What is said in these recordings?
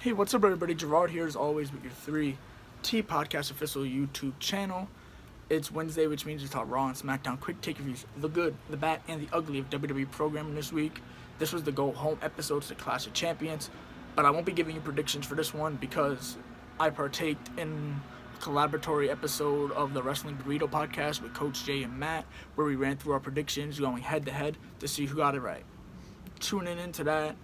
Hey, what's up, everybody? Gerard here, as always, with your 3T Podcast official YouTube channel. It's Wednesday, which means we talk Raw and Smackdown QuickTake reviews, the good, the bad, and the ugly of WWE programming this week. This was the Go Home episode to Clash of Champions, but I won't be giving you predictions for this one because I partaked in a collaboratory episode of the Wrestling Burrito Podcast with Coach Jay and Matt, where we ran through our predictions going head-to-head to see who got it right. Tuning into that.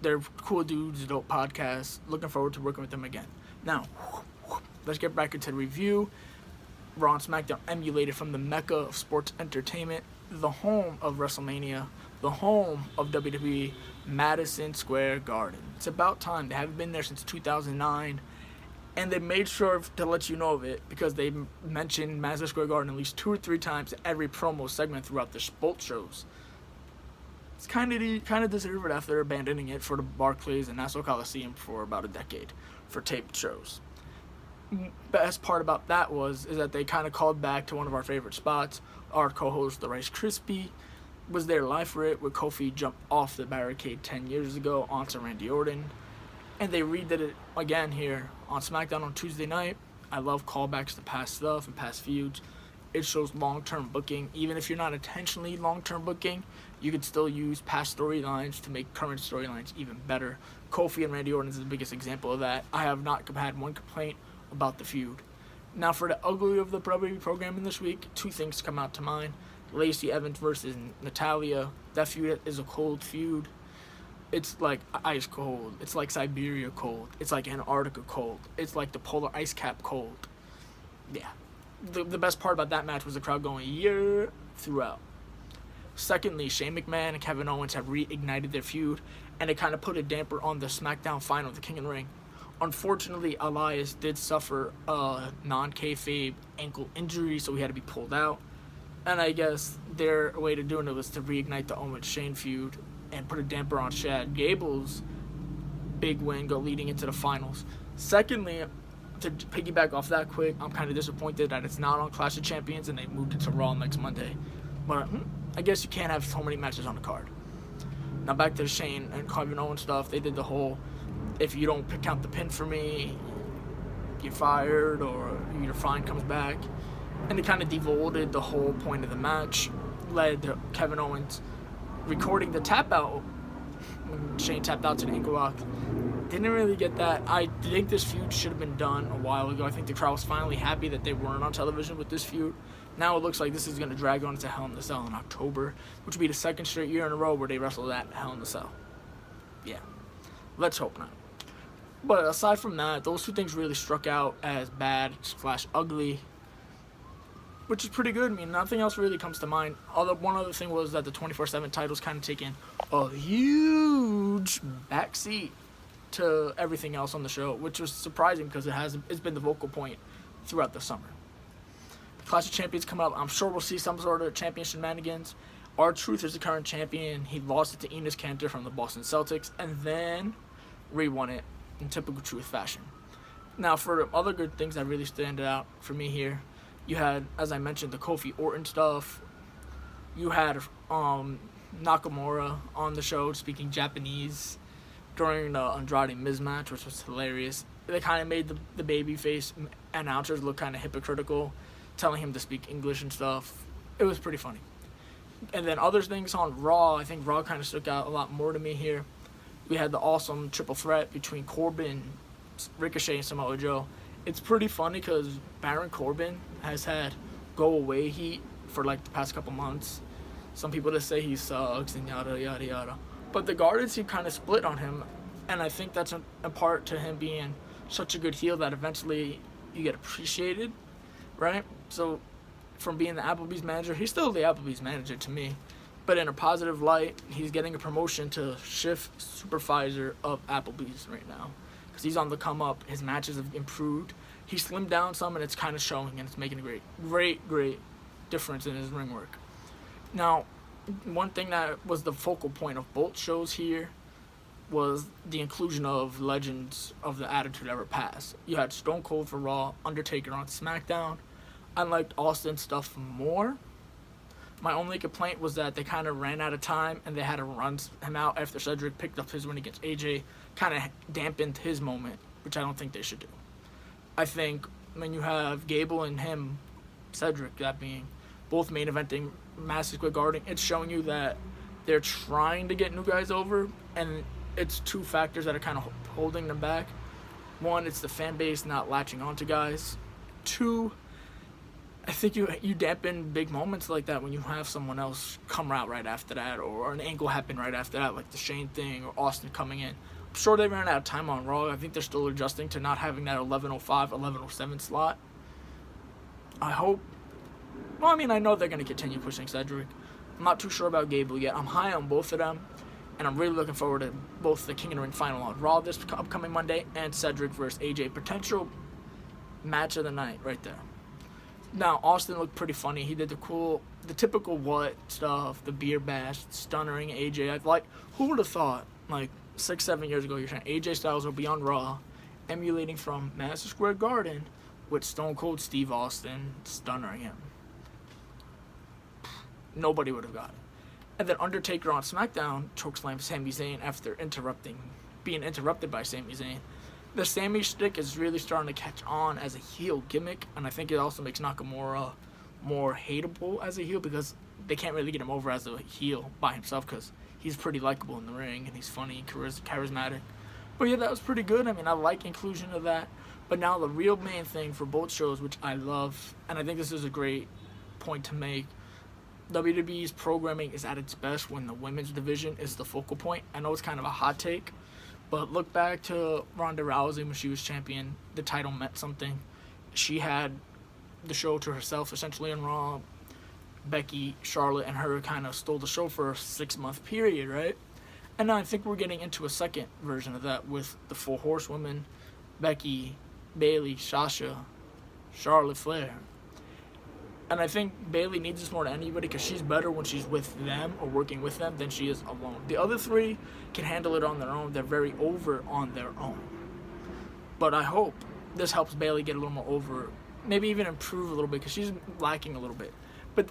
They're cool dudes, dope podcasts. Looking forward to working with them again. Now, let's get back into the review. Raw and SmackDown emulated from the mecca of sports entertainment, the home of WrestleMania, the home of WWE, Madison Square Garden. It's about time. They haven't been there since 2009, and they made sure to let you know of it because they mentioned Madison Square Garden at least 2 or 3 times in every promo segment throughout the sports shows. It's kind of deserved after abandoning it for the Barclays and Nassau Coliseum for about a decade for taped shows. Best part about that is that they kind of called back to one of our favorite spots. Our co-host, the Rice Krispie, was there live for it, where Kofi jumped off the barricade 10 years ago onto Randy Orton. And they redid it again here on SmackDown on Tuesday night. I love callbacks to past stuff and past feuds. It shows long-term booking. Even if you're not intentionally long-term booking, you could still use past storylines to make current storylines even better. Kofi and Randy Orton is the biggest example of that. I have not had one complaint about the feud. Now, for the ugly of the WWE programming this week, 2 things come out to mind. Lacey Evans versus Natalya. That feud is a cold feud. It's like ice cold. It's like Siberia cold. It's like Antarctica cold. It's like the polar ice cap cold. Yeah. The best part about that match was the crowd going YERRR throughout. Secondly, Shane McMahon and Kevin Owens have reignited their feud, and it kind of put a damper on the SmackDown final, the King of the Ring. Unfortunately, Elias did suffer a non-kayfabe ankle injury, so he had to be pulled out. And I guess their way to doing it was to reignite the Owens-Shane feud and put a damper on Chad Gable's big win leading into the finals. Secondly, to piggyback off that quick, I'm kind of disappointed that it's not on Clash of Champions and they moved it to Raw next Monday. But I guess you can't have so many matches on the card. Now back to the Shane and Kevin Owens stuff. They did the whole, if you don't count the pin for me, you're fired, or your fine comes back. And it kind of devolved the whole point of the match. Led to Kevin Owens recording the tap out when Shane tapped out to the ankle lock. Didn't really get that. I think this feud should have been done a while ago. I think the crowd was finally happy that they weren't on television with this feud. Now it looks like this is going to drag on into Hell in a Cell in October, which will be the 2nd straight year in a row where they wrestle that Hell in a Cell. Yeah, let's hope not. But aside from that, those 2 things really struck out as bad/ugly, which is pretty good. I mean, nothing else really comes to mind. One other thing was that the 24/7 title's kind of taken a huge backseat to everything else on the show, which was surprising because it's been the vocal point throughout the summer. The Clash of Champions come up. I'm sure we'll see some sort of champion shenanigans. R-Truth is the current champion. He lost it to Enos Kanter from the Boston Celtics and then re-won it in typical Truth fashion. Now, for other good things that really stand out for me here, you had, as I mentioned, the Kofi Orton stuff. You had Nakamura on the show speaking Japanese during the Andrade Miz match, which was hilarious. They kind of made the babyface announcers look kind of hypocritical, telling him to speak English and stuff. It was pretty funny. And then other things on Raw, I think Raw kind of stuck out a lot more to me here. We had the awesome triple threat between Corbin, Ricochet, and Samoa Joe. It's pretty funny because Baron Corbin has had go-away heat for like the past couple months. Some people just say he sucks and yada, yada, yada. But the Guardians seem kind of split on him, and I think that's a part to him being such a good heel that eventually you get appreciated, right? So from being the Applebee's manager, he's still the Applebee's manager to me, but in a positive light, he's getting a promotion to shift supervisor of Applebee's right now because he's on the come up. His matches have improved. He slimmed down some, and it's kind of showing, and it's making a great difference in his ring work. Now, one thing that was the focal point of both shows here was the inclusion of legends of the Attitude Era past. You had Stone Cold for Raw, Undertaker on SmackDown. I liked Austin's stuff more, My only complaint was that they kind of ran out of time and they had to run him out after Cedric picked up his win against AJ. Kind of dampened his moment, which I don't think they should do. I think when you have Gable and him, Cedric, that being both main eventing Madison Square Garden, it's showing you that they're trying to get new guys over, and it's two factors that are kind of holding them back. One, it's the fan base not latching onto guys. Two, I think you dampen big moments like that when you have someone else come out right after that, or an angle happen right after that, like the Shane thing or Austin coming in. I'm sure they ran out of time on Raw. I think they're still adjusting to not having that 11:05, 11:07 slot. I hope. Well, I mean, I know they're going to continue pushing Cedric. I'm not too sure about Gable yet. I'm high on both of them, and I'm really looking forward to both the King of the Ring final on Raw this upcoming Monday and Cedric versus AJ. Potential match of the night right there. Now, Austin looked pretty funny. He did the typical what stuff, the beer bash, stunnering AJ. Who would have thought, 6-7 years ago, you're saying AJ Styles will be on Raw, emulating from Madison Square Garden with Stone Cold Steve Austin stunnering him. Nobody would have got it. And then Undertaker on SmackDown chokeslammed Sami Zayn after being interrupted by Sami Zayn. The Sami shtick is really starting to catch on as a heel gimmick, and I think it also makes Nakamura more hateable as a heel because they can't really get him over as a heel by himself because he's pretty likable in the ring and he's funny, charismatic. But yeah, that was pretty good. I mean, I like inclusion of that. But now the real main thing for both shows, which I love, and I think this is a great point to make, WWE's programming is at its best when the women's division is the focal point. I know it's kind of a hot take, but look back to Ronda Rousey when she was champion. The title meant something. She had the show to herself essentially on Raw. Becky, Charlotte, and her kind of stole the show for a 6-month period, right? And now I think we're getting into a second version of that with the 4 horsewomen, Becky, Bayley, Sasha, Charlotte Flair. And I think Bayley needs this more than anybody because she's better when she's with them or working with them than she is alone. The other 3 can handle it on their own. They're very over on their own. But I hope this helps Bayley get a little more over, maybe even improve a little bit because she's lacking a little bit. But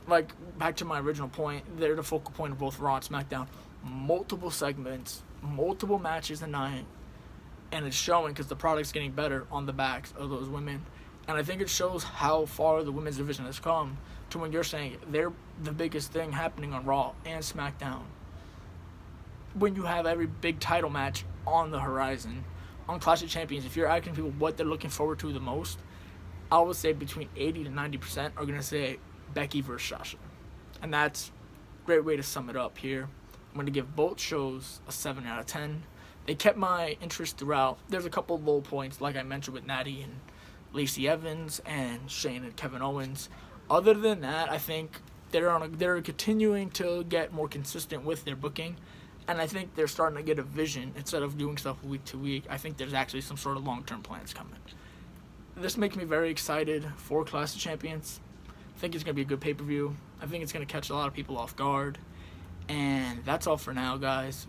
back to my original point, they're the focal point of both Raw and SmackDown. Multiple segments, multiple matches a night, and it's showing because the product's getting better on the backs of those women. And I think it shows how far the women's division has come to when you're saying they're the biggest thing happening on Raw and SmackDown. When you have every big title match on the horizon, on Clash of Champions, if you're asking people what they're looking forward to the most, I would say between 80 to 90% are going to say Becky versus Sasha. And that's a great way to sum it up here. I'm going to give both shows a 7 out of 10. They kept my interest throughout. There's a couple low points, like I mentioned with Natty and Lacey Evans and Shane and Kevin Owens. Other than that, I think they're continuing to get more consistent with their booking, and I think they're starting to get a vision instead of doing stuff week to week. I think there's actually some sort of long-term plans coming. This makes me very excited for Clash of Champions. I think it's going to be a good pay-per-view. I think it's going to catch a lot of people off guard. And that's all for now, guys.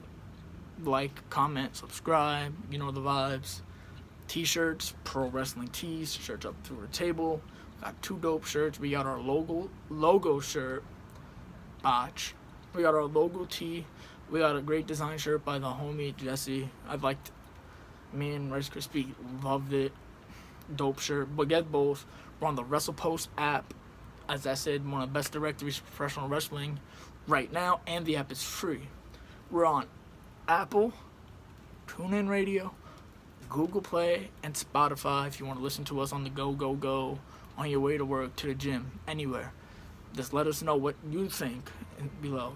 Like, comment, subscribe. You know the vibes. T-shirts, pro wrestling tees, shirts up through the table. Got 2 dope shirts. We got our logo shirt, botch. We got our logo tee. We got a great design shirt by the homie Jesse. Me and Rice Krispie loved it. Dope shirt. But get both. We're on the WrestlePost app. As I said, one of the best directories for professional wrestling right now, and the app is free. We're on Apple, TuneIn Radio, Google Play, and Spotify if you want to listen to us on the go, on your way to work, to the gym, anywhere. Just let us know what you think below.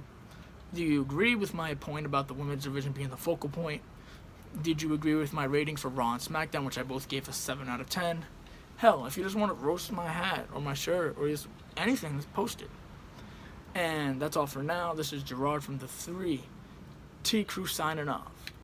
Do you agree with my point about the women's division being the focal point? Did you agree with my ratings for Raw and SmackDown, which I both gave a 7 out of 10? Hell, if you just want to roast my hat or my shirt or just anything, just post it. And that's all for now. This is Gerard from the 3T Crew signing off.